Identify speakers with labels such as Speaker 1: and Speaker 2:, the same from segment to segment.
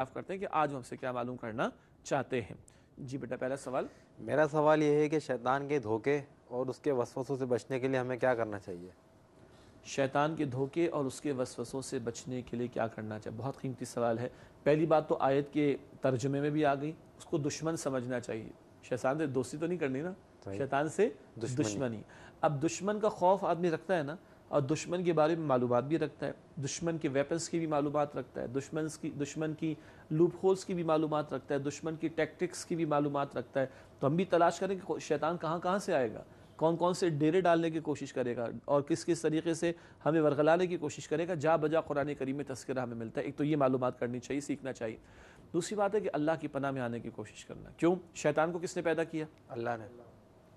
Speaker 1: معاف کرتے ہیں کہ آج ہم سے کیا معلوم کرنا چاہتے ہیں۔ جی بیٹا پہلا سوال۔
Speaker 2: میرا سوال یہ ہے کہ شیطان کے دھوکے اور اس کے وسوسوں سے بچنے کے لیے ہمیں کیا کرنا چاہیے؟
Speaker 1: شیطان کے دھوکے اور اس کے وسوسوں سے بچنے کے لیے کیا کرنا چاہیے؟ بہت قیمتی سوال ہے۔ پہلی بات تو آیت کے ترجمے میں بھی آ گئی، اس کو دشمن سمجھنا چاہیے۔ شیطان سے دوستی تو نہیں کرنی نا، شیطان سے دشمنی۔ اب دشمن کا خوف آدمی رکھتا ہے نا، اور دشمن کے بارے میں معلومات بھی رکھتا ہے، دشمن کے ویپنز کی بھی معلومات رکھتا ہے، دشمن کی لوپ ہولز کی بھی معلومات رکھتا ہے، دشمن کی ٹیکٹکس کی بھی معلومات رکھتا ہے۔ تو ہم بھی تلاش کریں کہ شیطان کہاں کہاں سے آئے گا، کون کون سے ڈیرے ڈالنے کی کوشش کرے گا، اور کس کس طریقے سے ہمیں ورغلانے کی کوشش کرے گا۔ جا بجا قرآن کریم میں تذکرہ ہمیں ملتا ہے۔ ایک تو یہ معلومات کرنی چاہیے، سیکھنا چاہیے۔ دوسری بات ہے کہ اللہ کی پناہ میں آنے کی کوشش کرنا۔ کیوں؟ شیطان کو کس نے پیدا کیا؟
Speaker 2: اللہ نے۔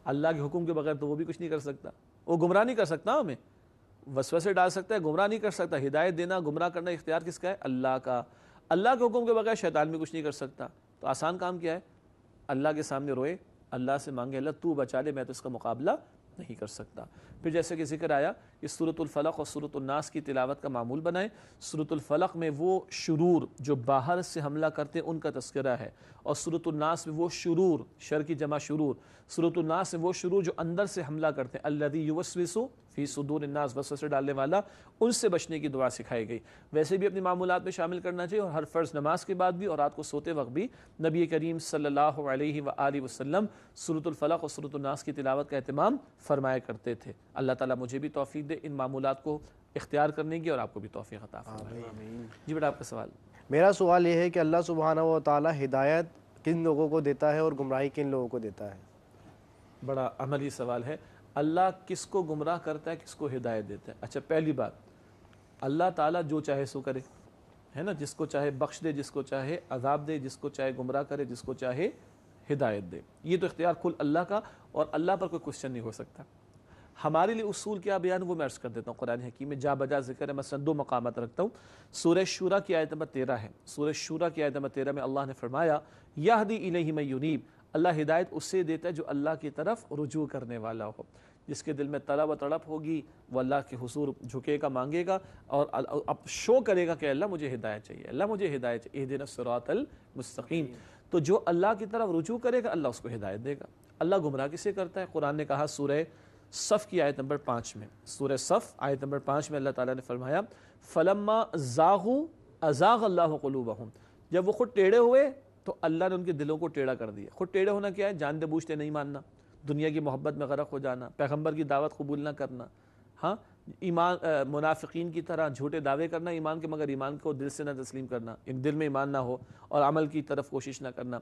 Speaker 1: اللہ کے حکم کے بغیر تو وہ بھی کچھ نہیں کر سکتا، وہ گمراہ نہیں کر سکتا، ہمیں وسوسے ڈال سکتا ہے، گمراہ نہیں کر سکتا۔ ہدایت دینا، گمراہ کرنا اختیار کس کا ہے؟ اللہ کا۔ اللہ کے حکم کے بغیر شیطان بھی کچھ نہیں کر سکتا۔ تو آسان کام کیا ہے؟ اللہ کے سامنے روئے، اللہ سے مانگے، اللہ تو بچا لے، میں تو اس کا مقابلہ نہیں کر سکتا۔ پھر جیسے کہ ذکر آیا کہ سورۃ الفلق اور سورۃ الناس کی تلاوت کا معمول بنائیں۔ سورۃ الفلق میں وہ شرور جو باہر سے حملہ کرتے ہیں ان کا تذکرہ ہے، اور سورۃ الناس میں وہ شرور، شر کی جمع شرور، سورۃ الناس میں وہ شرور جو اندر سے حملہ کرتے ہیں، الذی یوسوس فی صدور الناس، وسوسے ڈالنے والا، ان سے بچنے کی دعا سکھائی گئی۔ ویسے بھی اپنی معمولات میں شامل کرنا چاہیے، اور ہر فرض نماز کے بعد بھی اور رات کو سوتے وقت بھی نبی کریم صلی اللہ علیہ وآلہ وسلم سورۃ الفلق اور سورۃ الناس کی تلاوت کا اہتمام فرمایا کرتے تھے۔ اللہ تعالیٰ مجھے بھی توفیق دے ان معمولات کو اختیار کرنے کی، اور آپ کو بھی توفیق عطا فرمائے۔ جی بیٹا آپ کا سوال۔
Speaker 3: میرا سوال یہ ہے کہ اللہ سبحانہ و تعالی ہدایت کن لوگوں کو دیتا ہے اور گمراہی کن لوگوں کو دیتا ہے؟
Speaker 1: بڑا عملی سوال ہے۔ اللہ کس کو گمراہ کرتا ہے، کس کو ہدایت دیتا ہے؟ اچھا پہلی بات، اللہ تعالیٰ جو چاہے سو کرے، ہے نا، جس کو چاہے بخش دے، جس کو چاہے عذاب دے، جس کو چاہے گمراہ کرے، جس کو چاہے ہدایت دے۔ یہ تو اختیار کل اللہ کا، اور اللہ پر کوئی کوشچن نہیں ہو سکتا۔ ہمارے لیے اصول کیا بیان وہ میں عرض کر دیتا ہوں۔ قرآن حکیم میں جا بجا ذکر ہے، مثلا 2 مقامات رکھتا ہوں۔ سورہ شورى کی آیت نمبر 13 ہے۔ سورہ شورى کی آیت نمبر 13 میں اللہ نے فرمایا یہدی الیہ من ینیب، اللہ ہدایت اس سے دیتا ہے جو اللہ کی طرف رجوع کرنے والا ہو، جس کے دل میں طلب و تڑپ ہوگی، وہ اللہ کے حضور جھکے گا، مانگے گا، اور اب شو کرے گا کہ اللہ مجھے ہدایت چاہیے، اللہ مجھے ہدایت چاہیے، اہدنا الصراط المستقیم۔ تو جو اللہ کی طرف رجوع کرے گا اللہ اس کو ہدایت دے گا۔ اللہ گمراہ کسے کرتا ہے؟ قرآن نے کہا سورہ صف کی آیت نمبر 5 میں، سورہ صف آیت نمبر 5 میں اللہ تعالیٰ نے فرمایا فَلَمَّا زَاغُوا أَزَاغَ اللَّهُ قُلُوبَهُمْ، جب وہ خود ٹیڑھے ہوئے تو اللہ نے ان کے دلوں کو ٹیڑھا کر دیا۔ خود ٹیڑھے ہونا کیا ہے؟ جانتے بوجھتے نہیں ماننا، دنیا کی محبت میں غرق ہو جانا، پیغمبر کی دعوت قبول نہ کرنا، ہاں ایمان منافقین کی طرح جھوٹے دعوے کرنا ایمان کے، مگر ایمان کو دل سے نہ تسلیم کرنا، دل میں ایمان نہ ہو، اور عمل کی طرف کوشش نہ کرنا۔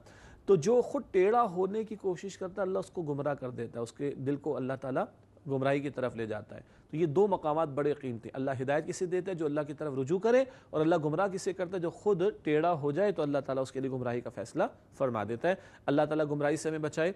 Speaker 1: تو جو خود ٹیڑھا ہونے کی کوشش کرتا ہے اللہ اس کو گمراہ کر دیتا ہے، اس کے دل کو اللہ تعالیٰ گمراہی کی طرف لے جاتا ہے۔ تو یہ 2 مقامات بڑے قیمتی۔ اللہ ہدایت کسے دیتا ہے؟ جو اللہ کی طرف رجوع کرے، اور اللہ گمراہ کسے کرتا ہے؟ جو خود ٹیڑھا ہو جائے تو اللہ تعالیٰ اس کے لیے گمراہی کا فیصلہ فرما دیتا ہے۔ اللہ تعالیٰ گمراہی سے ہمیں بچائے،